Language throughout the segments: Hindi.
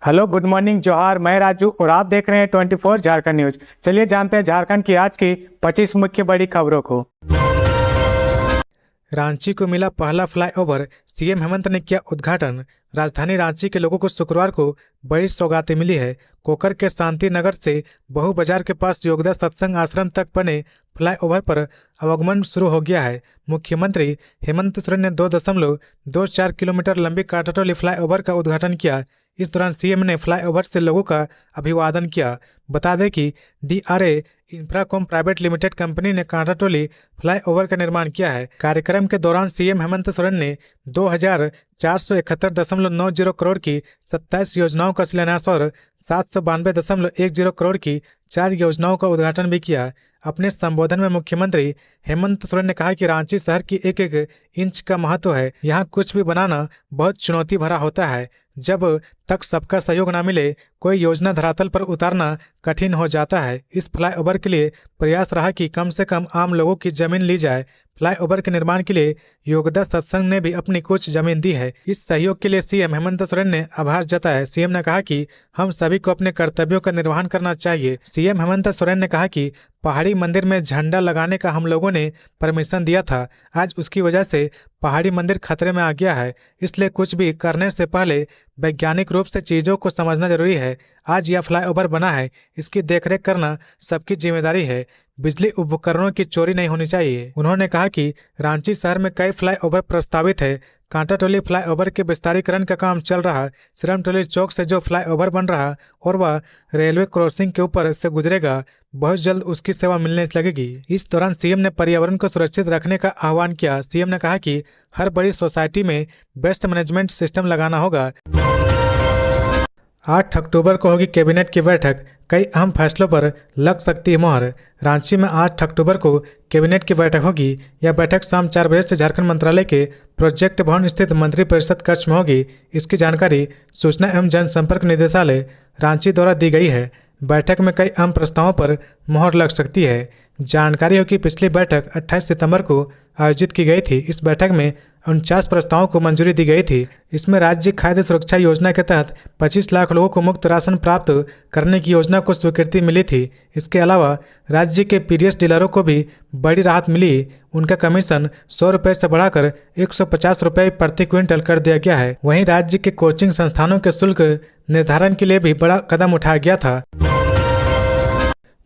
हेलो, गुड मॉर्निंग, जोहार। मैं राजू और आप देख रहे हैं 24 झारखंड न्यूज। चलिए जानते हैं झारखंड की आज की 25 मुख्य बड़ी खबरों को। रांची को मिला पहला फ्लाईओवर, सीएम हेमंत ने किया उद्घाटन। राजधानी रांची के लोगों को शुक्रवार को बड़ी सौगातें मिली है। कोकर के शांति नगर से बहु बाजार के पास योगदा सत्संग आश्रम तक बने फ्लाईओवर पर आवागमन शुरू हो गया है। मुख्यमंत्री हेमंत सोरेन ने 2.24 किलोमीटर लंबी कांटाटोली फ्लाईओवर का उद्घाटन किया। इस दौरान सीएम ने फ्लाईओवर से लोगों का अभिवादन किया। बता दें कि DRA Infracom private limited company ने कांटाटोली फ्लाईओवर का निर्माण किया है। कार्यक्रम के दौरान सीएम हेमंत सोरेन ने 2471.90 करोड़ की 27 योजनाओं का शिलान्यास और 792.10 करोड़ की 4 योजनाओं का उद्घाटन भी किया। अपने संबोधन में मुख्यमंत्री हेमंत सोरेन ने कहा कि रांची शहर की एक एक इंच का महत्व है। यहाँ कुछ भी बनाना बहुत चुनौती भरा होता है। जब तक सबका सहयोग न मिले कोई योजना धरातल पर उतारना कठिन हो जाता है। इस फ्लाईओवर के लिए प्रयास रहा कि कम से कम आम लोगों की जमीन ली जाए। फ्लाईओवर के निर्माण के लिए योगदा सत्संग ने भी अपनी कुछ जमीन दी है। इस सहयोग के लिए सीएम हेमंत सोरेन ने आभार जताया। सीएम ने कहा कि हम सभी को अपने कर्तव्यों का निर्वहन करना चाहिए। सीएम हेमंत सोरेन ने कहा कि पहाड़ी मंदिर में झंडा लगाने का हम लोगों ने परमिशन दिया था। आज उसकी वजह से पहाड़ी मंदिर खतरे में आ गया है। इसलिए कुछ भी करने से पहले वैज्ञानिक रूप से चीज़ों को समझना जरूरी है। आज यह फ्लाईओवर बना है, इसकी देखरेख करना सबकी जिम्मेदारी है। बिजली उपकरणों की चोरी नहीं होनी चाहिए। उन्होंने कहा कि रांची शहर में कई फ्लाईओवर प्रस्तावित है। कांटाटोली फ्लाईओवर के विस्तारीकरण का काम चल रहा। सिरमटोली चौक से जो फ्लाईओवर बन रहा और वह रेलवे क्रॉसिंग के ऊपर से गुजरेगा, बहुत जल्द उसकी सेवा मिलने लगेगी। इस दौरान सीएम ने पर्यावरण को सुरक्षित रखने का आह्वान किया। सीएम ने कहा कि हर बड़ी सोसाइटी में वेस्ट मैनेजमेंट सिस्टम लगाना होगा। 8 अक्टूबर को होगी कैबिनेट की बैठक, कई अहम फैसलों पर लग सकती है मोहर। रांची में 8 अक्टूबर को कैबिनेट की बैठक होगी। यह बैठक शाम 4 बजे से झारखंड मंत्रालय के प्रोजेक्ट भवन स्थित मंत्रिपरिषद कक्ष में होगी। इसकी जानकारी सूचना एवं जनसंपर्क निदेशालय रांची द्वारा दी गई है। बैठक में कई अहम प्रस्तावों पर मोहर लग सकती है। जानकारी हो कि पिछली बैठक 28 सितंबर को आयोजित की गई थी। इस बैठक में 49 प्रस्तावों को मंजूरी दी गई थी। इसमें राज्य खाद्य सुरक्षा योजना के तहत 25 लाख लोगों को मुफ्त राशन प्राप्त करने की योजना को स्वीकृति मिली थी। इसके अलावा राज्य के पीडीएस डीलरों को भी बड़ी राहत मिली। उनका कमीशन 100 रुपये से बढ़ाकर 150 रुपये प्रति क्विंटल कर दिया गया है। वहीं राज्य के कोचिंग संस्थानों के शुल्क निर्धारण के लिए भी बड़ा कदम उठाया गया था।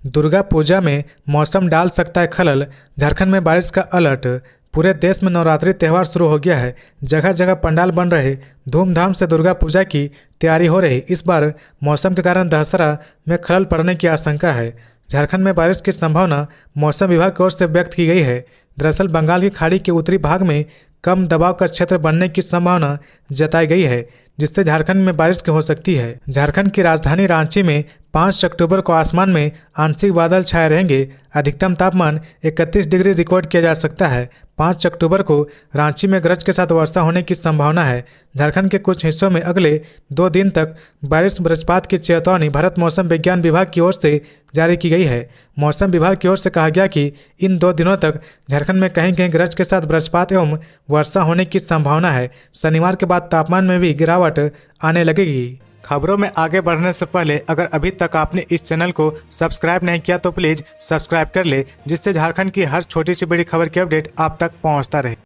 दुर्गा पूजा में मौसम डाल सकता है खलल, झारखंड में बारिश का अलर्ट। पूरे देश में नवरात्रि त्यौहार शुरू हो गया है। जगह जगह पंडाल बन रहे, धूमधाम से दुर्गा पूजा की तैयारी हो रही। इस बार मौसम के कारण दशहरा में खलल पड़ने की आशंका है। झारखंड में बारिश की संभावना मौसम विभाग की ओर से व्यक्त की गई है। दरअसल बंगाल की खाड़ी के उत्तरी भाग में कम दबाव का क्षेत्र बनने की संभावना जताई गई है, जिससे झारखंड में बारिश हो सकती है। झारखंड की राजधानी रांची में 5 अक्टूबर को आसमान में आंशिक बादल छाए रहेंगे। अधिकतम तापमान 31 डिग्री रिकॉर्ड किया जा सकता है। 5 अक्टूबर को रांची में गरज के साथ वर्षा होने की संभावना है। झारखंड के कुछ हिस्सों में अगले 2 दिन तक बारिश वज्रपात की चेतावनी भारत मौसम विज्ञान विभाग की ओर से जारी की गई है। मौसम विभाग की ओर से कहा गया कि इन 2 दिनों तक झारखंड में कहीं कहीं गरज के साथ वज्रपात एवं वर्षा होने की संभावना है। शनिवार के बाद तापमान में भी गिरावट आने लगेगी। खबरों में आगे बढ़ने से पहले अगर अभी तक आपने इस चैनल को सब्सक्राइब नहीं किया तो प्लीज सब्सक्राइब कर ले, जिससे झारखंड की हर छोटी सी बड़ी खबर की अपडेट आप तक पहुंचता रहे।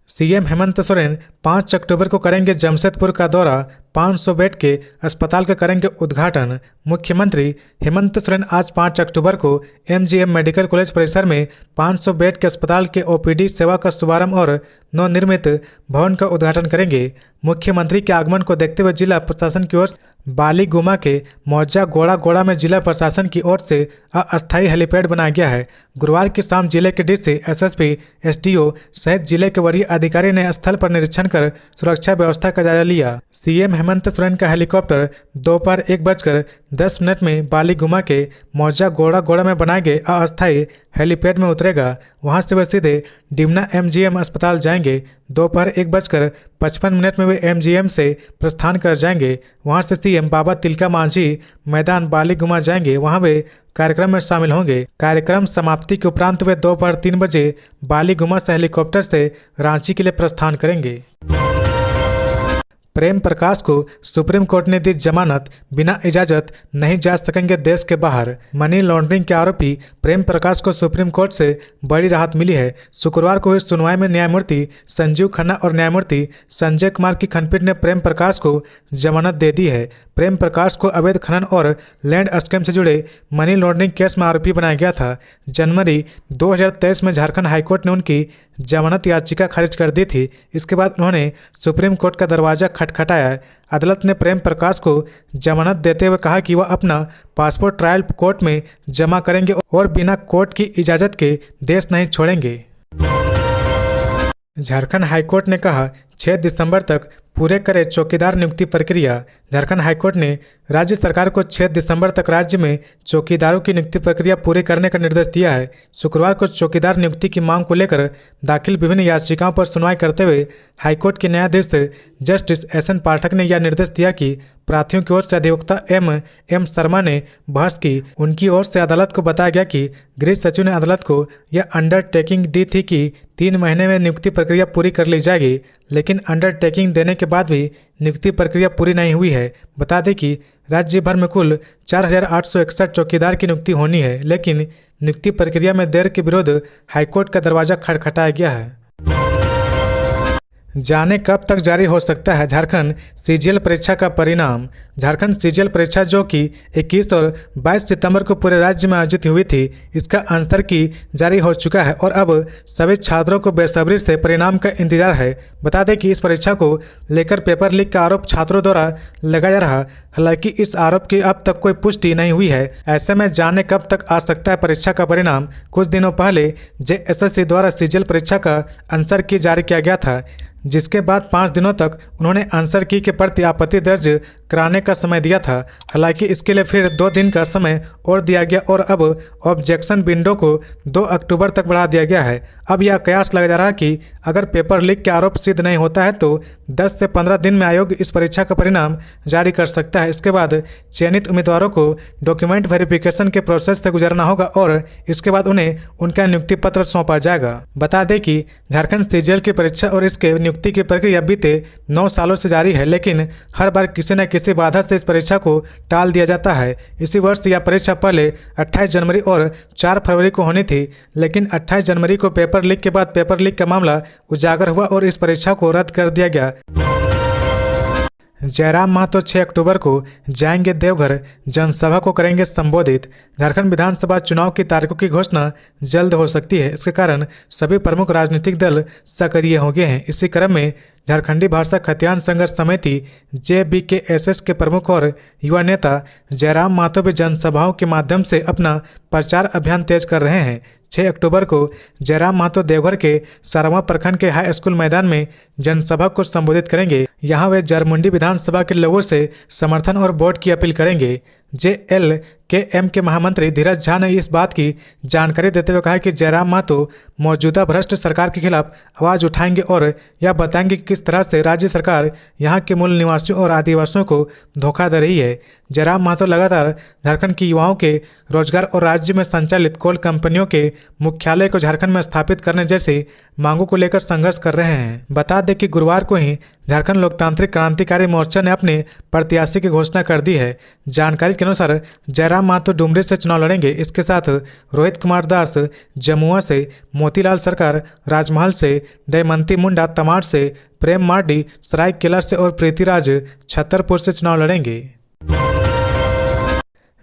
सीएम हेमंत सोरेन 5 अक्टूबर को करेंगे जमशेदपुर का दौरा। 500 बेड के अस्पताल का करेंगे उद्घाटन। मुख्यमंत्री हेमंत सोरेन आज 5 अक्टूबर को MGM मेडिकल कॉलेज परिसर में 500 बेड के अस्पताल के OPD सेवा का शुभारंभ और नवनिर्मित भवन का उद्घाटन करेंगे। मुख्यमंत्री के आगमन को देखते हुए जिला प्रशासन की ओर से बालीगुमा के मौजा गोड़ा में जिला प्रशासन की ओर से अस्थायी हेलीपैड बनाया गया है। गुरुवार की शाम जिले के DC, SSP, SDO सहित जिले के वरीय अधिकारी ने स्थल पर निरीक्षण कर सुरक्षा व्यवस्था का जायजा लिया। सीएम हेमंत सोरेन का हेलीकॉप्टर दोपहर 1:10 में बालीगुमा के मौजा गोड़ा में बनाए गए अस्थायी हेलीपैड में उतरेगा। वहां से वे सीधे डिमना MGM अस्पताल जाएंगे। दोपहर 1:55 में वे MGM से प्रस्थान कर जाएंगे। वहां से सीएम बाबा तिलका मांझी मैदान बालीगुमा जाएंगे। वहां वे कार्यक्रम में शामिल होंगे। कार्यक्रम समाप्ति के उपरांत वे दोपहर 3 बजे बालीगुमा से हेलीकॉप्टर से रांची के लिए प्रस्थान करेंगे। प्रेम प्रकाश को सुप्रीम कोर्ट ने दी जमानत, बिना इजाजत नहीं जा सकेंगे देश के बाहर। मनी लॉन्ड्रिंग के आरोपी प्रेम प्रकाश को सुप्रीम कोर्ट से बड़ी राहत मिली है। शुक्रवार को हुई सुनवाई में न्यायमूर्ति संजीव खन्ना और न्यायमूर्ति संजय कुमार की खंडपीठ ने प्रेम प्रकाश को जमानत दे दी है। प्रेम प्रकाश को अवैध खनन और लैंड स्कैम से जुड़े मनी लॉन्ड्रिंग केस में आरोपी बनाया गया था। जनवरी 2023 में झारखंड हाईकोर्ट ने उनकी जमानत याचिका खारिज कर दी थी। इसके बाद उन्होंने सुप्रीम कोर्ट का दरवाजा खटखटाया। अदालत ने प्रेम प्रकाश को जमानत देते हुए कहा कि वह अपना पासपोर्ट ट्रायल कोर्ट में जमा करेंगे और बिना कोर्ट की इजाज़त के देश नहीं छोड़ेंगे। झारखंड हाईकोर्ट ने कहा 6 दिसंबर तक पूरे करे चौकीदार नियुक्ति प्रक्रिया। झारखंड हाईकोर्ट ने राज्य सरकार को 6 दिसंबर तक राज्य में चौकीदारों की नियुक्ति प्रक्रिया पूरी करने का निर्देश दिया है। शुक्रवार को चौकीदार नियुक्ति की मांग को लेकर दाखिल विभिन्न याचिकाओं पर सुनवाई करते हुए हाईकोर्ट के न्यायाधीश जस्टिस एस.एन. पाठक ने यह निर्देश दिया कि प्रार्थियों की ओर से अधिवक्ता एम शर्मा ने बहस की। उनकी ओर से अदालत को बताया गया कि गृह सचिव ने अदालत को यह अंडरटेकिंग दी थी कि 3 महीने में नियुक्ति प्रक्रिया पूरी कर ली जाएगी, लेकिन अंडरटेकिंग देने के बाद भी नियुक्ति प्रक्रिया पूरी नहीं हुई है। बता दें कि राज्य भर में कुल 4,861 चौकीदार की नियुक्ति होनी है, लेकिन नियुक्ति प्रक्रिया में देर के विरुद्ध हाईकोर्ट का दरवाजा खटखटाया गया है। जाने कब तक जारी हो सकता है झारखंड सीजीएल परीक्षा का परिणाम। झारखंड सीजीएल परीक्षा जो कि 21 और 22 सितंबर को पूरे राज्य में आयोजित हुई थी, इसका आंसर की जारी हो चुका है और अब सभी छात्रों को बेसब्री से परिणाम का इंतजार है। बता दें कि इस परीक्षा को लेकर पेपर लीक का आरोप छात्रों द्वारा लगाया जा रहा, हालांकि इस आरोप की अब तक कोई पुष्टि नहीं हुई है। ऐसे में जाने कब तक आ सकता है परीक्षा का परिणाम। कुछ दिनों पहले जेएसएससी द्वारा सीजीएल परीक्षा का आंसर की जारी किया गया था, जिसके बाद 5 दिनों तक उन्होंने आंसर की के प्रति आपत्ति दर्ज कराने का समय दिया था। हालांकि इसके लिए फिर 2 दिन का समय और दिया गया और अब ऑब्जेक्शन विंडो को 2 अक्टूबर तक बढ़ा दिया गया है। अब यह कयास लगा जा रहा है कि अगर पेपर लीक के आरोप सिद्ध नहीं होता है तो 10 से 15 दिन में आयोग इस परीक्षा का परिणाम जारी कर सकता है। इसके बाद चयनित उम्मीदवारों को डॉक्यूमेंट वेरिफिकेशन के प्रोसेस से गुजरना होगा और इसके बाद उन्हें उनका नियुक्ति पत्र सौंपा जाएगा। बता दें कि झारखंड सीजीएल की परीक्षा और इसके नियुक्ति की प्रक्रिया बीते 9 सालों से जारी है, लेकिन हर बार किसी न किसी बाधा से इस परीक्षा को टाल दिया जाता है। इसी वर्ष यह परीक्षा पहले 28 जनवरी और 4 फरवरी को होनी थी, लेकिन 28 जनवरी को पेपर लीक के बाद पेपर लीक का मामला उजागर हुआ और इस परीक्षा को रद्द कर दिया गया। जयराम महतो 6 अक्टूबर को जाएंगे देवघर, जनसभा को करेंगे संबोधित। झारखंड विधानसभा चुनाव की तारीखों की घोषणा जल्द हो सकती है। इसके कारण सभी प्रमुख राजनीतिक दल सक्रिय हो गए हैं। इसी क्रम में झारखंडी भाषा खतियान संघर्ष समिति JBKSS के प्रमुख और युवा नेता जयराम महतो भी जनसभाओं के माध्यम से अपना प्रचार अभियान तेज कर रहे हैं। 6 अक्टूबर को जयराम महतो देवघर के सारवा प्रखंड के हाई स्कूल मैदान में जनसभा को संबोधित करेंगे। यहां वे जरमुंडी विधानसभा के लोगों से समर्थन और वोट की अपील करेंगे। JLKM के महामंत्री धीरज झा ने इस बात की जानकारी देते हुए कहा कि जयराम महतो मौजूदा भ्रष्ट सरकार के खिलाफ आवाज उठाएंगे और यह बताएंगे कि किस तरह से राज्य सरकार यहां के मूल निवासियों और आदिवासियों को धोखा दे रही है। जयराम महतो लगातार झारखंड की युवाओं के रोजगार और राज्य में संचालित कोल कंपनियों के मुख्यालय को झारखंड में स्थापित करने जैसी मांगों को लेकर संघर्ष कर रहे हैं। बता दें कि गुरुवार को ही झारखंड लोकतांत्रिक क्रांतिकारी मोर्चा ने अपने प्रत्याशी की घोषणा कर दी है। जानकारी के अनुसार जयराम महतो डुमरी से चुनाव लड़ेंगे। इसके साथ रोहित कुमार दास जमुआ से, मोतीलाल सरकार राजमहल से, दयमंती मुंडा तमाड़ से, प्रेम मार्डी सरायकेला से और प्रीतिराज छतरपुर से चुनाव लड़ेंगे।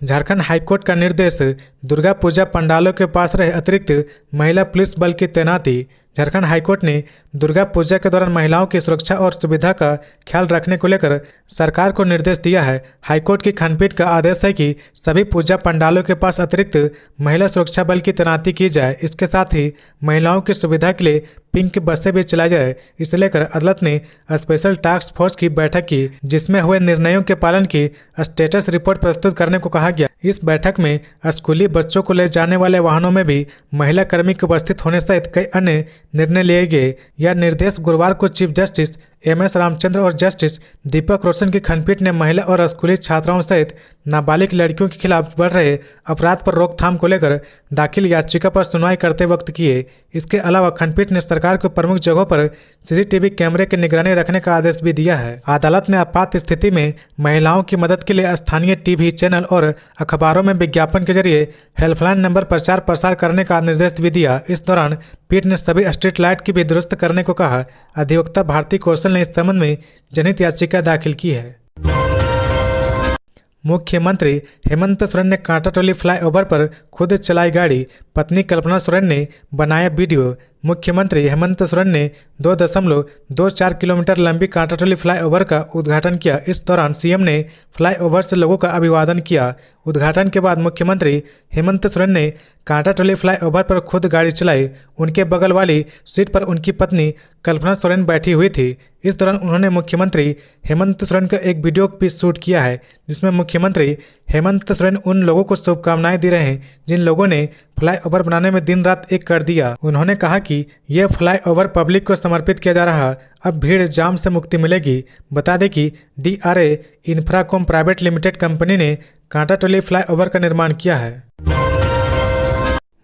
झारखंड हाईकोर्ट का निर्देश, दुर्गा पूजा पंडालों के पास रहे अतिरिक्त महिला पुलिस बल की तैनाती। झारखंड हाईकोर्ट ने दुर्गा पूजा के दौरान महिलाओं की सुरक्षा और सुविधा का ख्याल रखने को लेकर सरकार को निर्देश दिया है। हाईकोर्ट की खंडपीठ का आदेश है कि सभी पूजा पंडालों के पास अतिरिक्त महिला सुरक्षा बल की तैनाती की जाए। इसके साथ ही महिलाओं की सुविधा के लिए पिंक बसें भी चलाई जाए। इसे लेकर अदालत ने स्पेशल टास्क फोर्स की बैठक की, जिसमें हुए निर्णयों के पालन की स्टेटस रिपोर्ट प्रस्तुत करने को कहा गया। इस बैठक में स्कूली बच्चों को ले जाने वाले वाहनों में भी महिला कर्मी के उपस्थित होने सहित कई अन्य निर्णय लिए गए। यह निर्देश गुरुवार को चीफ जस्टिस MS रामचंद्र और जस्टिस दीपक रोशन की खंडपीठ ने महिला और स्कूली छात्राओं सहित नाबालिग लड़कियों के खिलाफ बढ़ रहे अपराध पर रोकथाम को लेकर दाखिल याचिका पर सुनवाई करते वक्त किए। इसके अलावा खंडपीठ ने सरकार को प्रमुख जगहों पर सीसीटीवी कैमरे की निगरानी रखने का आदेश भी दिया है। अदालत ने आपात स्थिति में महिलाओं की मदद के लिए स्थानीय टीवी चैनल और अखबारों में विज्ञापन के जरिए हेल्पलाइन नंबर प्रचार प्रसार करने का निर्देश भी दिया। इस दौरान पीठ ने सभी स्ट्रीट लाइट की भी दुरुस्त करने को कहा। अधिवक्ता भारती कौशल ने इस संबंध में जनहित याचिका दाखिल की है। मुख्यमंत्री हेमंत सोरेन ने कांटाटोली फ्लाईओवर पर खुद चलाई गाड़ी, पत्नी कल्पना सोरेन ने बनाया वीडियो। मुख्यमंत्री हेमंत सोरेन ने 2.24 किलोमीटर लंबी कांटाटोली फ्लाईओवर का उद्घाटन किया। इस दौरान सीएम ने फ्लाईओवर से लोगों का अभिवादन किया। उद्घाटन के बाद मुख्यमंत्री हेमंत सोरेन ने कांटाटोली फ्लाईओवर पर खुद गाड़ी चलाई। उनके बगल वाली सीट पर उनकी पत्नी कल्पना सोरेन बैठी हुई थी। इस दौरान उन्होंने मुख्यमंत्री हेमंत सोरेन का एक वीडियो भी शूट किया है, जिसमें मुख्यमंत्री हेमंत सोरेन उन लोगों को शुभकामनाएं दे रहे हैं जिन लोगों ने फ्लाईओवर बनाने में दिन रात एक कर दिया। उन्होंने कहा कि यह फ्लाईओवर पब्लिक को समर्पित किया जा रहा, अब भीड़ जाम से मुक्ति मिलेगी। बता दें कि DRA Infracom private limited company ने कांटाटोली फ्लाईओवर का निर्माण किया है।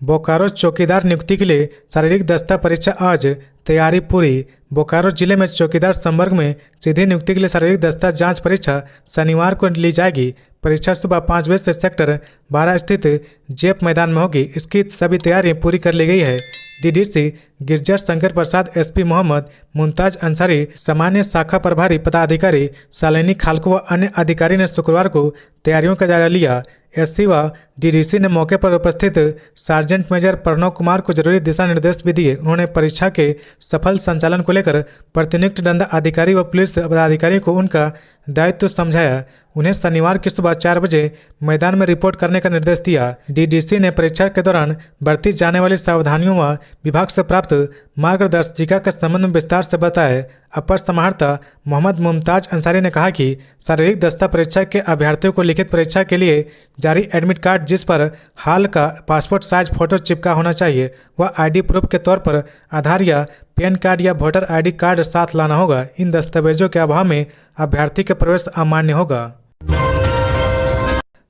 बोकारो चौकीदार नियुक्ति के लिए शारीरिक दस्ता परीक्षा आज, तैयारी पूरी। बोकारो जिले में चौकीदार संवर्ग में सीधी नियुक्ति के लिए शारीरिक दस्ता जांच परीक्षा शनिवार को ली जाएगी। परीक्षा सुबह 5 बजे से सेक्टर 12 स्थित जेप मैदान में होगी। इसकी सभी तैयारियां पूरी कर ली गई है। DDC गिरजा शंकर प्रसाद, SP मोहम्मद मुमताज अंसारी, सामान्य शाखा प्रभारी पदाधिकारी शालिनी खालको व अन्य अधिकारी ने शुक्रवार को तैयारियों का जायजा लिया। SC व DDC ने मौके पर उपस्थित सार्जेंट मेजर प्रणव कुमार को जरूरी दिशा निर्देश भी दिए। उन्होंने परीक्षा के सफल संचालन को लेकर प्रतिनियुक्त दंड अधिकारी व पुलिस पदाधिकारी को उनका दायित्व समझाया। उन्हें शनिवार की सुबह 4 बजे मैदान में रिपोर्ट करने का निर्देश दिया। DDC ने परीक्षा के दौरान बरती जाने वाली सावधानियों व विभाग से प्राप्त मार्गदर्शिका के संबंध में विस्तार से बताया। अपर समाहर्ता मोहम्मद मुमताज अंसारी ने कहा कि शारीरिक दस्ता परीक्षा के अभ्यर्थियों को लिखित परीक्षा के लिए जारी एडमिट कार्ड जिस पर हाल का पासपोर्ट साइज फोटो चिपका होना चाहिए, वह ID प्रूफ के तौर पर आधार या पैन कार्ड या वोटर ID कार्ड साथ लाना होगा। इन दस्तावेजों के अभाव में अभ्यर्थी का प्रवेश अमान्य होगा।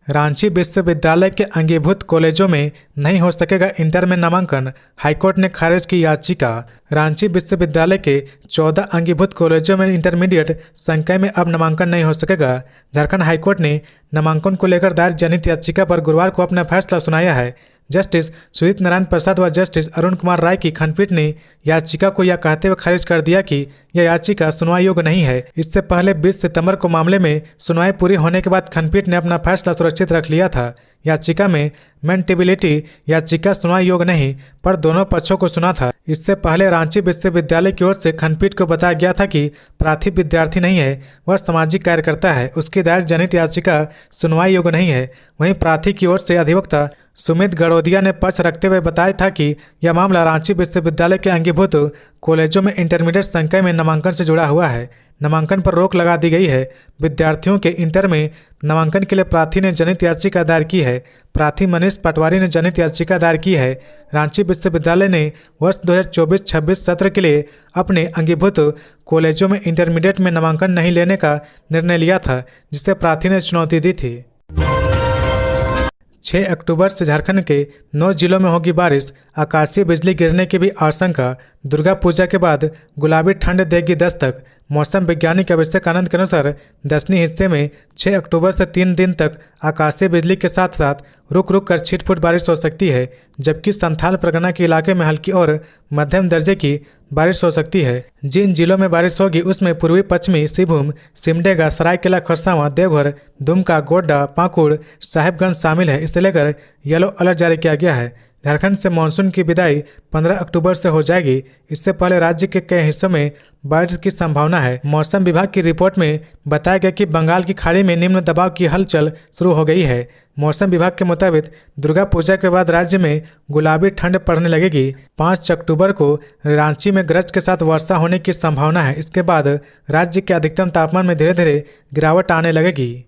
रांची विश्वविद्यालय के अंगीभूत कॉलेजों में नहीं हो सकेगा इंटर में नामांकन, हाईकोर्ट ने खारिज की याचिका। रांची विश्वविद्यालय के 14 अंगीभूत कॉलेजों में इंटरमीडिएट संकाय में अब नामांकन नहीं हो सकेगा। झारखंड हाईकोर्ट ने नामांकन को लेकर दायर जनहित याचिका पर गुरुवार को अपना फैसला सुनाया है। जस्टिस सुजीत नारायण प्रसाद व जस्टिस अरुण कुमार राय की खंडपीठ ने याचिका को यह कहते हुए खारिज कर दिया कि यह याचिका सुनवाई योग्य नहीं है। इससे पहले 20 सितंबर को मामले में सुनवाई पूरी होने के बाद खंडपीठ ने अपना फैसला सुरक्षित रख लिया था। याचिका में मेंटेबिलिटी याचिका सुनवाई योग्य नहीं पर दोनों पक्षों को सुना था। इससे पहले रांची विश्वविद्यालय की ओर से खंडपीठ को बताया गया था कि प्रार्थी विद्यार्थी नहीं है, वह सामाजिक कार्यकर्ता है। उसकी दायर जनहित याचिका सुनवाई योग्य नहीं है। वहीं प्रार्थी की ओर से अधिवक्ता सुमित गड़ोदिया ने पक्ष रखते हुए बताया था कि यह मामला रांची विश्वविद्यालय के अंगीभूत कॉलेजों में इंटरमीडिएट संकाय में नामांकन से जुड़ा हुआ है। नामांकन पर रोक लगा दी गई है। विद्यार्थियों के इंटर में नामांकन के लिए प्रार्थी ने जनहित याचिका दायर की है। प्रार्थी मनीष पटवारी ने जनहित याचिका दायर की है। रांची विश्वविद्यालय ने वर्ष 2024-26 सत्र के लिए अपने अंगीभूत कॉलेजों में इंटरमीडिएट में नामांकन नहीं लेने का निर्णय लिया था, जिसे प्रार्थी ने चुनौती दी थी। 6 अक्टूबर से झारखंड के 9 जिलों में होगी बारिश, आकाशीय बिजली गिरने की भी आशंका। दुर्गा पूजा के बाद गुलाबी ठंड देगी दस्तक। मौसम वैज्ञानिक अभिषेक आनंद के अनुसार दक्षिणी हिस्से में 6 अक्टूबर से 3 दिन तक आकाशीय बिजली के साथ साथ रुक रुक कर छिटपुट बारिश हो सकती है, जबकि संथाल परगना के इलाके में हल्की और मध्यम दर्जे की बारिश हो सकती है। जिन जिलों में बारिश होगी उसमें पूर्वी पश्चिमी सिंहभूम, सिमडेगा, सरायकेला खरसावां, देवघर, दुमका, गोड्डा, पाकुड़, साहिबगंज शामिल है। इसे लेकर येलो अलर्ट जारी किया गया है। झारखंड से मानसून की विदाई 15 अक्टूबर से हो जाएगी। इससे पहले राज्य के कई हिस्सों में बारिश की संभावना है। मौसम विभाग की रिपोर्ट में बताया गया कि बंगाल की खाड़ी में निम्न दबाव की हलचल शुरू हो गई है। मौसम विभाग के मुताबिक दुर्गा पूजा के बाद राज्य में गुलाबी ठंड पड़ने लगेगी। 5 अक्टूबर को रांची में गरज के साथ वर्षा होने की संभावना है। इसके बाद राज्य के अधिकतम तापमान में धीरे धीरे गिरावट आने लगेगी।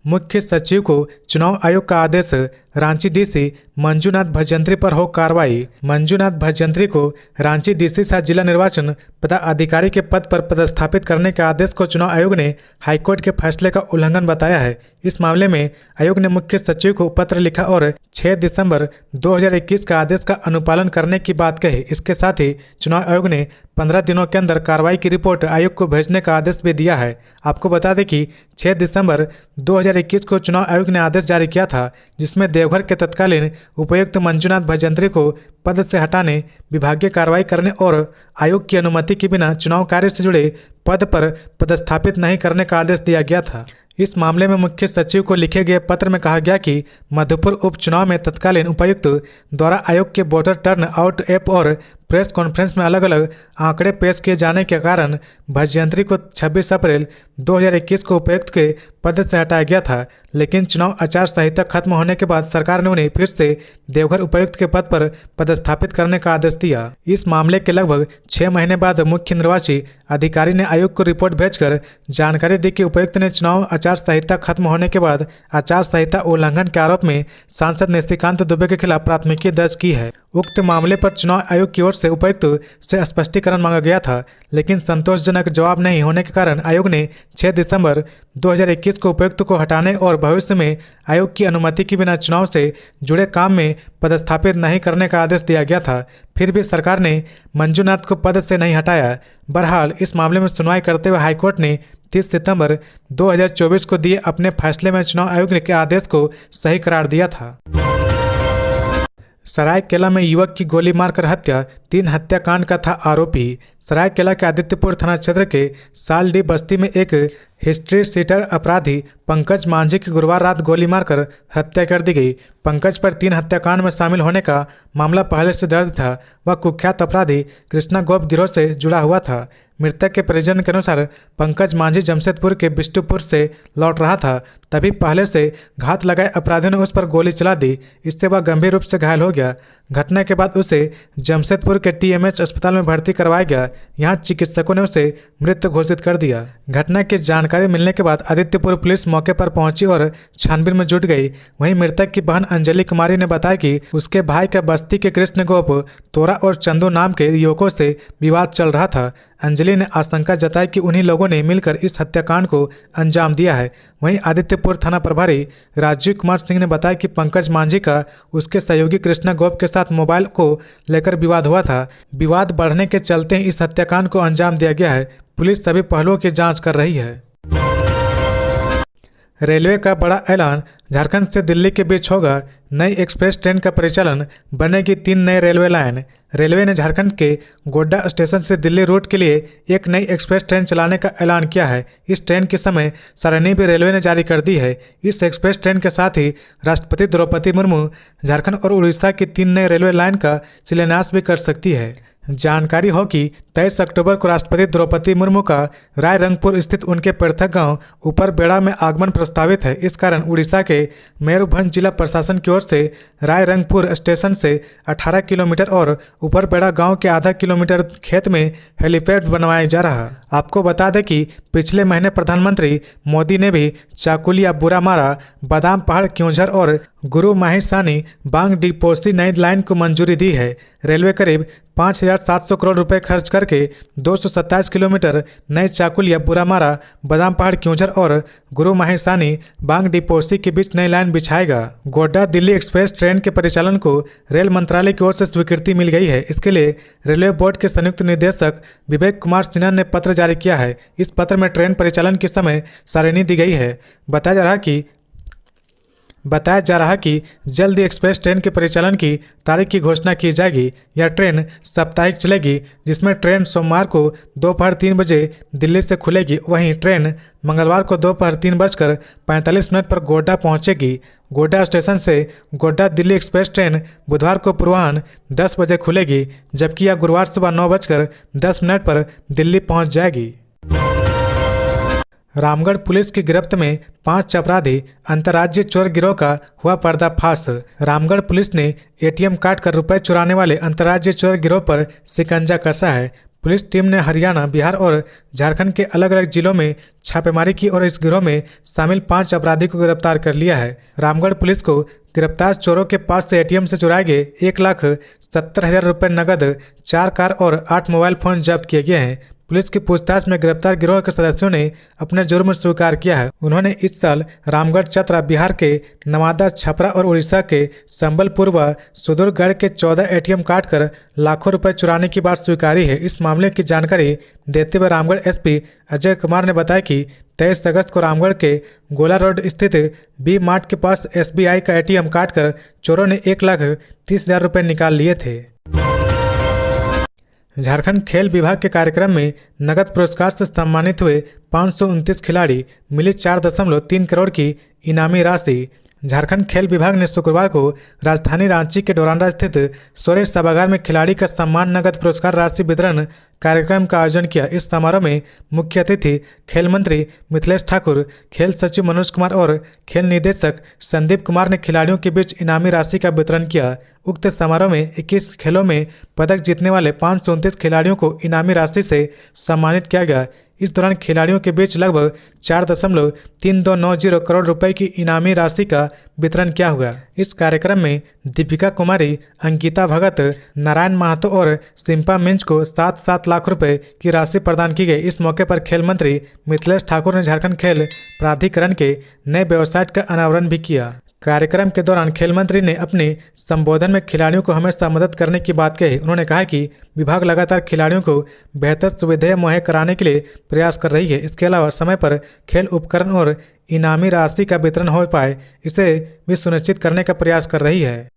मुख्य सचिव को चुनाव आयोग का आदेश, रांची डीसी मंजूनाथ भजंत्री पर हो कार्रवाई। मंजूनाथ भजंत्री को रांची डीसी सह जिला निर्वाचन पदाधिकारी के पद पर पदस्थापित करने के आदेश को चुनाव आयोग ने हाईकोर्ट के फैसले का उल्लंघन बताया है। इस मामले में आयोग ने मुख्य सचिव को पत्र लिखा और 6 दिसंबर 2021 का आदेश का अनुपालन करने की बात कही। इसके साथ ही चुनाव आयोग ने 15 दिनों के अंदर कार्रवाई की रिपोर्ट आयोग को भेजने का आदेश भी दिया है। आपको बता दें कि 6 दिसंबर 2021 को चुनाव आयोग ने आदेश जारी किया था, जिसमें देवघर के तत्कालीन उपायुक्त मंजूनाथ भजंत्री को पद से हटाने, विभागीय कार्रवाई करने और आयोग की अनुमति के बिना चुनाव कार्य से जुड़े पद पर पदस्थापित नहीं करने का आदेश दिया गया था। इस मामले में मुख्य सचिव को लिखे गए पत्र में कहा गया कि मधुपुर उपचुनाव में तत्कालीन उपायुक्त द्वारा आयोग के वोटर टर्न आउट ऐप और प्रेस कॉन्फ्रेंस में अलग अलग आंकड़े पेश किए जाने के कारण भजंत्री को 26 अप्रैल 2021 को उपायुक्त के पद से हटाया गया था, लेकिन चुनाव आचार संहिता खत्म होने के बाद सरकार ने उन्हें फिर से देवघर उपायुक्त के पद पर पदस्थापित करने का आदेश दिया। इस मामले के लगभग 6 महीने बाद मुख्य निर्वाची अधिकारी ने आयोग को रिपोर्ट भेजकर जानकारी दी कि उपायुक्त ने चुनाव आचार संहिता खत्म होने के बाद आचार संहिता उल्लंघन के आरोप में सांसद निशिकांत दुबे के खिलाफ प्राथमिकी दर्ज की है। उक्त मामले पर चुनाव आयोग की ओर से उपायुक्त से स्पष्टीकरण मांगा गया था, लेकिन संतोषजनक जवाब नहीं होने के कारण आयोग ने 6 दिसंबर 2021 को उपायुक्त को हटाने और भविष्य में आयोग की अनुमति के बिना चुनाव से जुड़े काम में पदस्थापित नहीं करने का आदेश दिया गया था। फिर भी सरकार ने मंजूनाथ को पद से नहीं हटाया। बहरहाल इस मामले में सुनवाई करते हुए हाईकोर्ट ने 30 सितंबर 2024 को दिए अपने फैसले में चुनाव आयोग के आदेश को सही करार दिया था। सरायकेला में युवक की गोली मारकर हत्या, 3 हत्याकांड का था आरोपी। सरायकेला के आदित्यपुर थाना क्षेत्र के सालडी बस्ती में एक हिस्ट्री सीटर अपराधी पंकज मांझी की गुरुवार रात गोली मारकर हत्या कर दी गई। पंकज पर 3 हत्याकांड में शामिल होने का मामला पहले से दर्ज था। वह कुख्यात अपराधी कृष्णा गोप गिरोह से जुड़ा हुआ था। मृतक के परिजन के अनुसार पंकज मांझी जमशेदपुर के बिष्टुपुर से लौट रहा था, तभी पहले से घात लगाए अपराधियों ने उस पर गोली चला दी। इससे वह गंभीर रूप से घायल हो गया। घटना के बाद उसे जमशेदपुर के TMH अस्पताल में भर्ती करवाया गया। यहाँ चिकित्सकों ने उसे मृत घोषित कर दिया। घटना की जानकारी मिलने के बाद आदित्यपुर पुलिस मौके पर पहुंची और छानबीन में जुट गई। वहीं मृतक की बहन अंजलि कुमारी ने बताया कि उसके भाई का बस्ती के कृष्ण गोप, तोरा और चंदू नाम के युवकों से विवाद चल रहा था। अंजलि ने आशंका जताई कि उन्हीं लोगों ने मिलकर इस हत्याकांड को अंजाम दिया है। वहीं आदित्यपुर थाना प्रभारी राजीव कुमार सिंह ने बताया कि पंकज मांझी का उसके सहयोगी कृष्णा गोप के साथ मोबाइल को लेकर विवाद हुआ था। विवाद बढ़ने के चलते इस हत्याकांड को अंजाम दिया गया है। पुलिस सभी पहलुओं की जांच कर रही है। रेलवे का बड़ा ऐलान, झारखंड से दिल्ली के बीच होगा नई एक्सप्रेस ट्रेन का परिचालन, बनेगी 3 नए रेलवे लाइन। रेलवे ने झारखंड के गोड्डा स्टेशन से दिल्ली रूट के लिए एक नई एक्सप्रेस ट्रेन चलाने का ऐलान किया है। इस ट्रेन के समय सारणी भी रेलवे ने जारी कर दी है। इस एक्सप्रेस ट्रेन के साथ ही राष्ट्रपति द्रौपदी मुर्मू झारखंड और उड़ीसा की 3 नए रेलवे लाइन का शिलान्यास भी कर सकती है। जानकारी हो कि 23 अक्टूबर को राष्ट्रपति द्रौपदी मुर्मू का रायरंगपुर स्थित उनके पृथक गांव ऊपर बेड़ा में आगमन प्रस्तावित है। इस कारण उड़ीसा के मयूरभंज जिला प्रशासन की ओर से रायरंगपुर स्टेशन से 18 किलोमीटर और ऊपर बेड़ा गांव के आधा किलोमीटर खेत में हेलीपैड बनवाया जा रहा है। आपको बता दें कि पिछले महीने प्रधानमंत्री मोदी ने भी चाकुलिया, बुरामारा, बादाम पहाड़, क्योंझर और गुरु माहिसानी बांग डिपोसी नई लाइन को मंजूरी दी है। रेलवे करीब 5,700 करोड़ रुपए खर्च करके 227 किलोमीटर नए चाकुलिया, बुरामारा, बादाम पहाड़, क्योंझर और गुरु माहिसानी बांग डिपोसी के बीच नई लाइन बिछाएगा। गोड्डा दिल्ली एक्सप्रेस ट्रेन के परिचालन को रेल मंत्रालय की ओर से स्वीकृति मिल गई है। इसके लिए रेलवे बोर्ड के संयुक्त निदेशक विवेक कुमार सिन्हा ने पत्र जारी किया है। इस पत्र में ट्रेन परिचालन के समय सारिणी दी गई है। बताया जा रहा कि जल्द ही एक्सप्रेस ट्रेन के परिचालन की तारीख की घोषणा की जाएगी। यह ट्रेन साप्ताहिक चलेगी, जिसमें ट्रेन सोमवार को दोपहर 3 बजे दिल्ली से खुलेगी। वहीं ट्रेन मंगलवार को दोपहर 3:45 पर गोड्डा पहुंचेगी। गोड्डा स्टेशन से गोड्डा दिल्ली एक्सप्रेस ट्रेन बुधवार को पूर्वाह्न 10 बजे खुलेगी, जबकि यह गुरुवार सुबह 9:10 पर दिल्ली पहुंच जाएगी। रामगढ़ पुलिस की गिरफ्त में 5 अपराधी, अंतर्राज्यीय चोर गिरोह का हुआ पर्दाफाश। रामगढ़ पुलिस ने ATM काट कर रुपए चुराने वाले अंतर्राज्यीय चोर गिरोह पर शिकंजा कसा है। पुलिस टीम ने हरियाणा, बिहार और झारखंड के अलग अलग जिलों में छापेमारी की और इस गिरोह में शामिल 5 अपराधी को गिरफ्तार कर लिया है। रामगढ़ पुलिस को गिरफ्तार चोरों के पास से एटीएम से चुराए गए 1,70,000 रुपये नकद, 4 कार और 8 मोबाइल फोन जब्त किए गए हैं। पुलिस की पूछताछ में गिरफ्तार गिरोह के सदस्यों ने अपने जुर्म स्वीकार किया है। उन्होंने इस साल रामगढ़, चतरा, बिहार के नवादा, छपरा और उड़ीसा के संबलपुर व सुदूरगढ़ के 14 एटीएम काटकर लाखों रुपए चुराने की बात स्वीकारी है। इस मामले की जानकारी देते हुए रामगढ़ एसपी अजय कुमार ने बताया कि 23 अगस्त को रामगढ़ के गोला रोड स्थित बी मार्ट के पास एसबीआई का एटीएम काटकर चोरों ने 1,30,000 रुपये निकाल लिए थे। झारखंड खेल विभाग के कार्यक्रम में नगद पुरस्कार से सम्मानित हुए 529 खिलाड़ी, मिली 4.3 करोड़ की इनामी राशि। झारखंड खेल विभाग ने शुक्रवार को राजधानी रांची के डोरांडा स्थित स्वरेश सभागार में खिलाड़ी का सम्मान नगद पुरस्कार राशि वितरण कार्यक्रम का आयोजन किया। इस समारोह में मुख्य अतिथि खेल मंत्री मिथिलेश ठाकुर, खेल सचिव मनोज कुमार और खेल निदेशक संदीप कुमार ने खिलाड़ियों के बीच इनामी राशि का वितरण किया। उक्त समारोह में 21 खेलों में पदक जीतने वाले 529 खिलाड़ियों को इनामी राशि से सम्मानित किया गया। इस दौरान खिलाड़ियों के बीच लगभग 4.3290 करोड़ रुपए की इनामी राशि का वितरण किया हुआ। इस कार्यक्रम में दीपिका कुमारी, अंकिता भगत, नारायण महतो और सिम्पा मिंज को 7-7 लाख रुपए की राशि प्रदान की गई। इस मौके पर खेल मंत्री मिथिलेश ठाकुर ने झारखंड खेल प्राधिकरण के नए वेबसाइट का अनावरण भी किया। कार्यक्रम के दौरान खेल मंत्री ने अपने संबोधन में खिलाड़ियों को हमेशा मदद करने की बात कही। उन्होंने कहा कि विभाग लगातार खिलाड़ियों को बेहतर सुविधाएं मुहैया कराने के लिए प्रयास कर रही है। इसके अलावा समय पर खेल उपकरण और इनामी राशि का वितरण हो पाए, इसे भी सुनिश्चित करने का प्रयास कर रही है।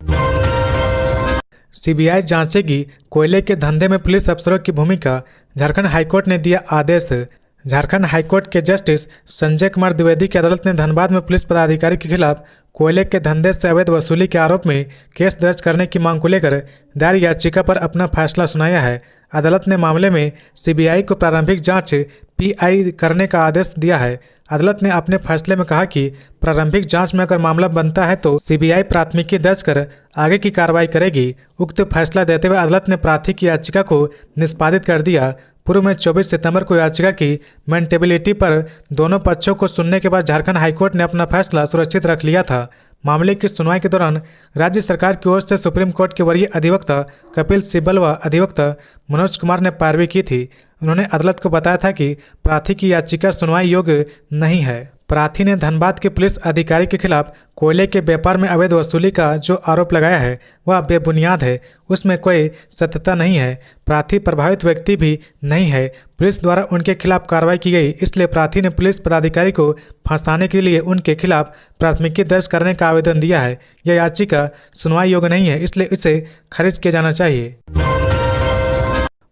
सीबीआई जांचेगी कोयले के धंधे में पुलिस अफसरों की भूमिका, झारखंड हाईकोर्ट ने दिया आदेश। झारखंड हाईकोर्ट के जस्टिस संजय कुमार द्विवेदी की अदालत ने धनबाद में पुलिस पदाधिकारी के खिलाफ कोयले के धंधे से अवैध वसूली के आरोप में केस दर्ज करने की मांग को लेकर दायर याचिका पर अपना फैसला सुनाया है। अदालत ने मामले में सीबीआई को प्रारंभिक जांच पीआई करने का आदेश दिया है। अदालत ने अपने फैसले में कहा कि प्रारंभिक जांच में अगर मामला बनता है तो सीबीआई प्राथमिकी दर्ज कर आगे की कार्रवाई करेगी। उक्त फैसला देते हुए अदालत ने प्राथमिक याचिका को निष्पादित कर दिया। पूर्व में 24 सितंबर को याचिका की मेंटेबिलिटी पर दोनों पक्षों को सुनने के बाद झारखंड हाईकोर्ट ने अपना फैसला सुरक्षित रख लिया था। मामले की सुनवाई के दौरान राज्य सरकार की ओर से सुप्रीम कोर्ट के वरीय अधिवक्ता कपिल सिब्बल व अधिवक्ता मनोज कुमार ने पैरवी की थी। उन्होंने अदालत को बताया था कि प्रार्थी की याचिका सुनवाई योग्य नहीं है। प्रार्थी ने धनबाद के पुलिस अधिकारी के खिलाफ कोयले के व्यापार में अवैध वसूली का जो आरोप लगाया है वह बेबुनियाद है, उसमें कोई सत्यता नहीं है। प्रार्थी प्रभावित व्यक्ति भी नहीं है। पुलिस द्वारा उनके खिलाफ कार्रवाई की गई, इसलिए प्रार्थी ने पुलिस पदाधिकारी को फंसाने के लिए उनके खिलाफ प्राथमिकी दर्ज करने का आवेदन दिया है। यह याचिका सुनवाई योग्य नहीं है, इसलिए इसे खारिज किया जाना चाहिए।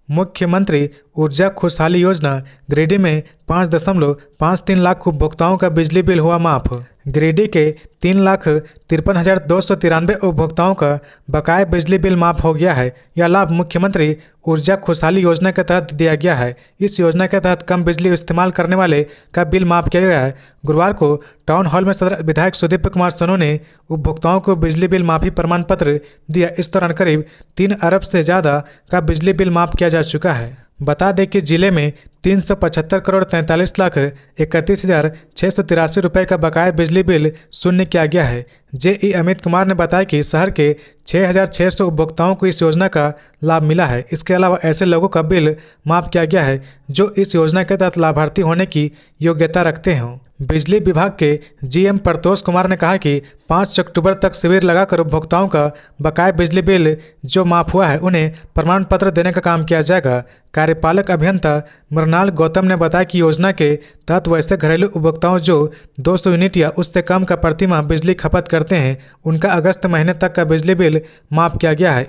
मुख्यमंत्री ऊर्जा खुशहाली योजना, गिरिडीह में 5.53 लाख उपभोक्ताओं का बिजली बिल हुआ माफ। गिरिडीह के 3,53,293 उपभोक्ताओं का बकाया बिजली बिल माफ हो गया है। यह लाभ मुख्यमंत्री ऊर्जा खुशहाली योजना के तहत दिया गया है। इस योजना के तहत कम बिजली इस्तेमाल करने वाले का बिल माफ किया गया है। गुरुवार को टाउन हॉल में सदर विधायक सुदीप कुमार सोनू ने उपभोक्ताओं को बिजली बिल माफी प्रमाण पत्र दिया। इस दौरान करीब 3 अरब से ज़्यादा का बिजली बिल माफ किया जा चुका है। बता दें कि जिले में 375 करोड़ 43 लाख 31,683 रुपये का बकाया बिजली बिल शून्य किया गया है। जेई अमित कुमार ने बताया कि शहर के 6,600 उपभोक्ताओं को इस योजना का लाभ मिला है। इसके अलावा ऐसे लोगों का बिल माफ किया गया है जो इस योजना के तहत लाभार्थी होने की योग्यता रखते हों। बिजली विभाग के जीएम प्रतोष कुमार ने कहा कि 5 अक्टूबर तक शिविर लगाकर उपभोक्ताओं का बकाया बिजली बिल जो माफ हुआ है उन्हें प्रमाण पत्र देने का काम किया जाएगा। कार्यपालक अभियंता मृणाल गौतम ने बताया कि योजना के तहत वैसे घरेलू उपभोक्ताओं जो 200 यूनिट या उससे कम का प्रतिमाह बिजली खपत करते हैं उनका अगस्त महीने तक का बिजली बिल माफ किया गया है।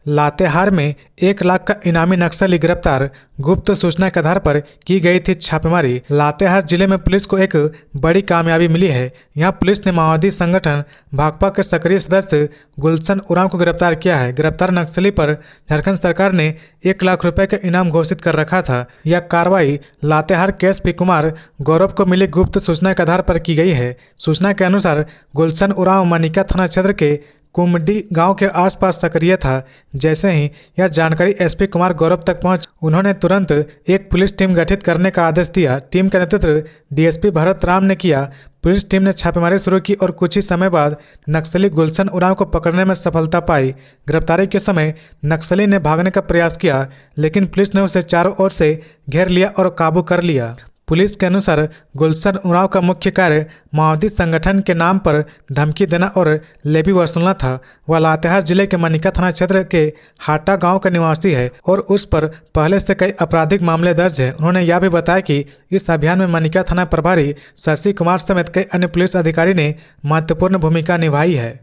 लातेहार में 1 लाख का इनामी नक्सली गिरफ्तार, गुप्त सूचना के आधार पर की गई थी छापेमारी। लातेहार जिले में पुलिस को एक बड़ी कामयाबी मिली है। यहां पुलिस ने माओवादी संगठन भाकपा के सक्रिय सदस्य गुलशन उरांव को गिरफ्तार किया है। गिरफ्तार नक्सली पर झारखंड सरकार ने 1 लाख रुपए का इनाम घोषित कर रखा था। यह कार्रवाई लातेहार के एसपी कुमार गौरव को मिली गुप्त सूचना के आधार पर की गई है। सूचना के अनुसार गुलशन उरांव मनिका थाना क्षेत्र के कुमडी गांव के आसपास सक्रिय था। जैसे ही यह जानकारी एसपी कुमार गौरव तक पहुंच, उन्होंने तुरंत एक पुलिस टीम गठित करने का आदेश दिया। टीम का नेतृत्व डीएसपी भरत राम ने किया। पुलिस टीम ने छापेमारी शुरू की और कुछ ही समय बाद नक्सली गुलशन उरांव को पकड़ने में सफलता पाई। गिरफ्तारी के समय नक्सली ने भागने का प्रयास किया, लेकिन पुलिस ने उसे चारों ओर से घेर लिया और काबू कर लिया। पुलिस के अनुसार गुलशन उरांव का मुख्य कार्य माओवादी संगठन के नाम पर धमकी देना और लेवी वसूलना था। वह लातेहार जिले के मनिका थाना क्षेत्र के हाटा गांव का निवासी है और उस पर पहले से कई आपराधिक मामले दर्ज हैं। उन्होंने यह भी बताया कि इस अभियान में मनिका थाना प्रभारी शशि कुमार समेत कई अन्य पुलिस अधिकारी ने महत्वपूर्ण भूमिका निभाई है।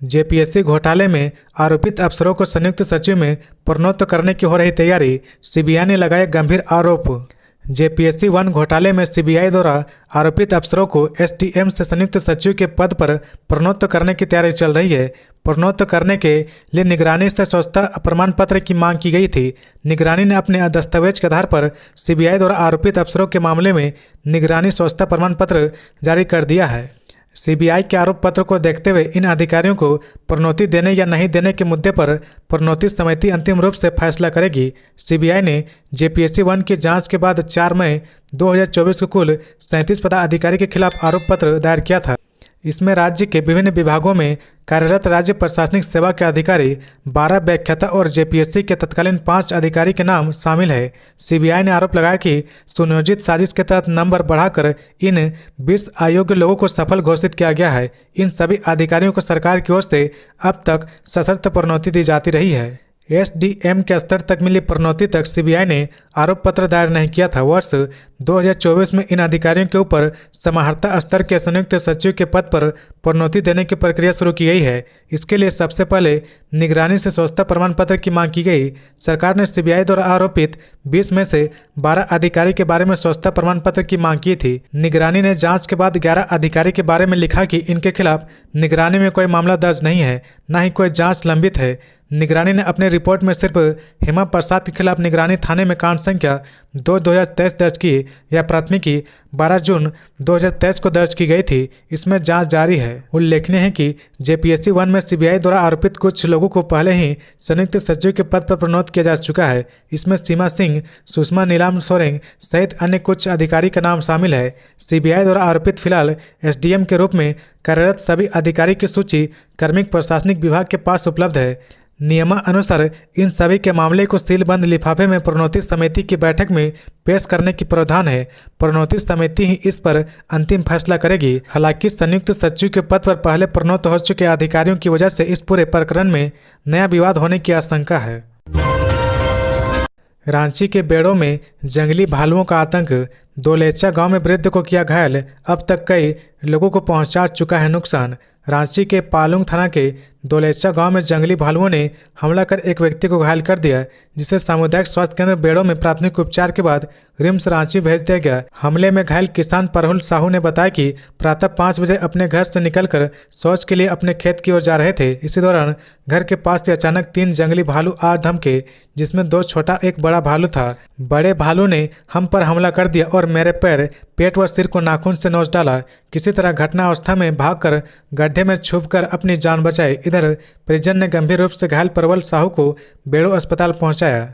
जेपीएससी घोटाले में आरोपित अफसरों को संयुक्त सचिव में प्रोन्नत करने की हो रही तैयारी, सीबीआई ने लगाए गंभीर आरोप। जेपीएससी 1 घोटाले में सीबीआई द्वारा आरोपित अफसरों को एसडीएम से संयुक्त सचिव के पद पर प्रोन्नत करने की तैयारी चल रही है। प्रोन्नत करने के लिए निगरानी से स्वच्छता प्रमाण पत्र की मांग की गई थी। निगरानी ने अपने दस्तावेज के आधार पर सीबीआई द्वारा आरोपित अफसरों के मामले में निगरानी स्वच्छता प्रमाण पत्र जारी कर दिया है। सीबीआई के आरोप पत्र को देखते हुए इन अधिकारियों को प्रोन्नति देने या नहीं देने के मुद्दे पर प्रोन्नति समिति अंतिम रूप से फैसला करेगी। सीबीआई ने जेपीएससी 1 की जांच के बाद 4 मई 2024 को कुल 37 पदाधिकारी के खिलाफ आरोप पत्र दायर किया था। इसमें राज्य के विभिन्न विभागों में कार्यरत राज्य प्रशासनिक सेवा के अधिकारी, 12 व्याख्याता और जेपीएससी के तत्कालीन 5 अधिकारी के नाम शामिल है। सीबीआई ने आरोप लगाया कि सुनियोजित साजिश के तहत नंबर बढ़ाकर इन 20 अयोग्य लोगों को सफल घोषित किया गया है। इन सभी अधिकारियों को सरकार की ओर से अब तक सशर्त प्रोन्नति दी जाती रही है। एसडीएम के स्तर तक मिली प्रोन्नति तक सीबीआई ने आरोप पत्र दायर नहीं किया था। वर्ष 2024 में इन अधिकारियों के ऊपर समाहर्ता स्तर के संयुक्त सचिव के पद पर प्रोन्नति देने की प्रक्रिया शुरू की गई है। इसके लिए सबसे पहले निगरानी से स्वच्छता प्रमाण पत्र की मांग की गई। सरकार ने सीबीआई द्वारा आरोपित 20 में से 12 अधिकारी के बारे में स्वच्छता प्रमाण पत्र की मांग की थी। निगरानी ने जांच के बाद 11 अधिकारी के बारे में लिखा कि इनके खिलाफ निगरानी में कोई मामला दर्ज नहीं है, न ही कोई जांच लंबित है। निगरानी ने अपने रिपोर्ट में सिर्फ हेमा प्रसाद के खिलाफ निगरानी थाने में कांड संख्या 2/2023 दर्ज की। यह प्राथमिकी 12 जून 2023 को दर्ज की गई थी। इसमें जांच जारी है। उल्लेखनीय है कि जेपीएससी 1 में सीबीआई द्वारा आरोपित कुछ लोगों को पहले ही संयुक्त सचिव के पद पर प्रोन्नत किया जा चुका है। इसमें सीमा सिंह, सुषमा नीलाम सोरेंग सहित अन्य कुछ अधिकारी का नाम शामिल है। सीबीआई द्वारा आरोपित फिलहाल एसडीएम के रूप में कार्यरत सभी अधिकारी की सूची कार्मिक प्रशासनिक विभाग के पास उपलब्ध है। नियमानुसार इन सभी के मामले को सीलबंद लिफाफे में प्रोन्नति समिति की बैठक में पेश करने की प्रावधान है। प्रोन्नति समिति ही इस पर अंतिम फैसला करेगी। हालांकि संयुक्त सचिव के पद पर पहले प्रोन्नत हो चुके अधिकारियों की वजह से इस पूरे प्रकरण में नया विवाद होने की आशंका है। रांची के बेड़ों में जंगली भालुओं का आतंक, दोलेचा गांव में वृद्ध को किया घायल, अब तक कई लोगों को पहुंचा चुका है नुकसान। रांची के पालुंग थाना के दोलेचा गांव में जंगली भालुओं ने हमला कर एक व्यक्ति को घायल कर दिया, जिसे सामुदायिक स्वास्थ्य केंद्र बेड़ों में प्राथमिक उपचार के बाद रिम्स रांची भेज दिया गया। हमले में घायल किसान परहुल साहू ने बताया कि प्रातः 5 बजे अपने घर से निकलकर शौच के लिए अपने खेत की ओर जा रहे थे। इसी दौरान घर के पास से अचानक 3 जंगली भालू आ धमके, जिसमें 2 छोटा एक बड़ा भालू था। बड़े भालू ने हम पर हमला कर दिया और मेरे पैर, पेट व सिर को नाखून से नोच डाला। किसी तरह घटना अवस्था में भागकर गड्ढे में छुपकर अपनी जान बचाई। इधर परिजन ने गंभीर रूप से घायल परवल साहू को बेड़ो अस्पताल पहुंचाया।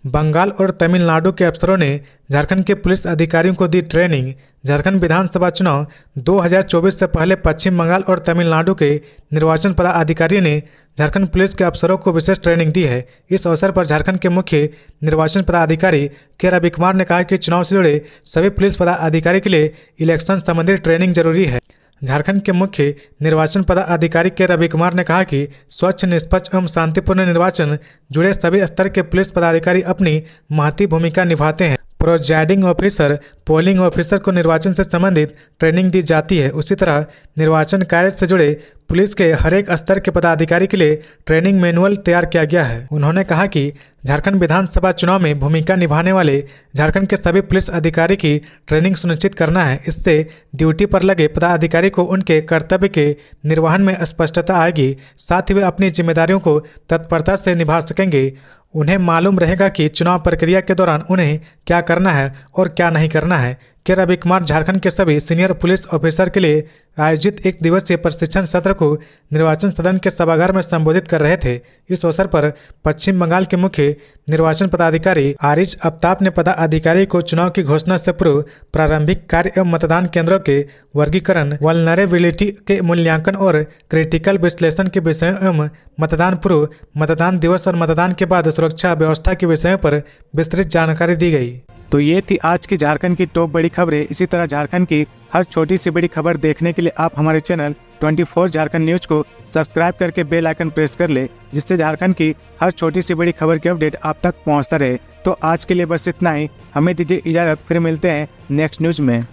बंगाल और तमिलनाडु के अफसरों ने झारखंड के पुलिस अधिकारियों को दी ट्रेनिंग। झारखंड विधानसभा चुनाव 2024 से पहले पश्चिम बंगाल और तमिलनाडु के निर्वाचन पदाधिकारी ने झारखंड पुलिस के अफसरों को विशेष ट्रेनिंग दी है। इस अवसर पर झारखंड के मुख्य निर्वाचन पदाधिकारी के रवि कुमार ने कहा कि चुनाव से जुड़े सभी पुलिस पदाधिकारी के लिए इलेक्शन संबंधी ट्रेनिंग जरूरी है। झारखंड के मुख्य निर्वाचन पदाधिकारी के रवि कुमार ने कहा कि स्वच्छ, निष्पक्ष एवं शांतिपूर्ण निर्वाचन जुड़े सभी स्तर के पुलिस पदाधिकारी अपनी महती भूमिका निभाते हैं। प्रोजाइडिंग ऑफिसर, पोलिंग ऑफिसर को निर्वाचन से संबंधित ट्रेनिंग दी जाती है। उसी तरह निर्वाचन कार्य से जुड़े पुलिस के हर एक स्तर के पदाधिकारी के लिए ट्रेनिंग मैनुअल तैयार किया गया है। उन्होंने कहा कि झारखंड विधानसभा चुनाव में भूमिका निभाने वाले झारखंड के सभी पुलिस अधिकारी की ट्रेनिंग सुनिश्चित करना है। इससे ड्यूटी पर लगे पदाधिकारी को उनके कर्तव्य के निर्वहन में स्पष्टता आएगी, साथ ही वे अपनी जिम्मेदारियों को तत्परता से निभा सकेंगे। उन्हें मालूम रहेगा कि चुनाव प्रक्रिया के दौरान उन्हें क्या करना है और क्या नहीं करना है, के रवि कुमार झारखंड के सभी सीनियर पुलिस ऑफिसर के लिए आयोजित एक दिवसीय प्रशिक्षण सत्र को निर्वाचन सदन के सभागार में संबोधित कर रहे थे। इस अवसर पर पश्चिम बंगाल के मुख्य निर्वाचन पदाधिकारी आरिज आफ्ताब ने पदाधिकारी को चुनाव की घोषणा से पूर्व प्रारंभिक कार्य एवं मतदान केंद्रों के वर्गीकरण, वल्नरेबिलिटी के मूल्यांकन और क्रिटिकल विश्लेषण के विषयों एवं मतदान पूर्व, मतदान दिवस और मतदान के बाद सुरक्षा व्यवस्था के विषयों पर विस्तृत जानकारी दी गई। तो ये थी आज की झारखंड की टॉप बड़ी खबरें। इसी तरह झारखंड की हर छोटी सी बड़ी खबर देखने के लिए आप हमारे चैनल 24 झारखंड न्यूज को सब्सक्राइब करके बेल आइकन प्रेस कर ले, जिससे झारखंड की हर छोटी सी बड़ी खबर की अपडेट आप तक पहुंचता रहे। तो आज के लिए बस इतना ही, हमें दीजिए इजाजत, फिर मिलते हैं नेक्स्ट न्यूज में।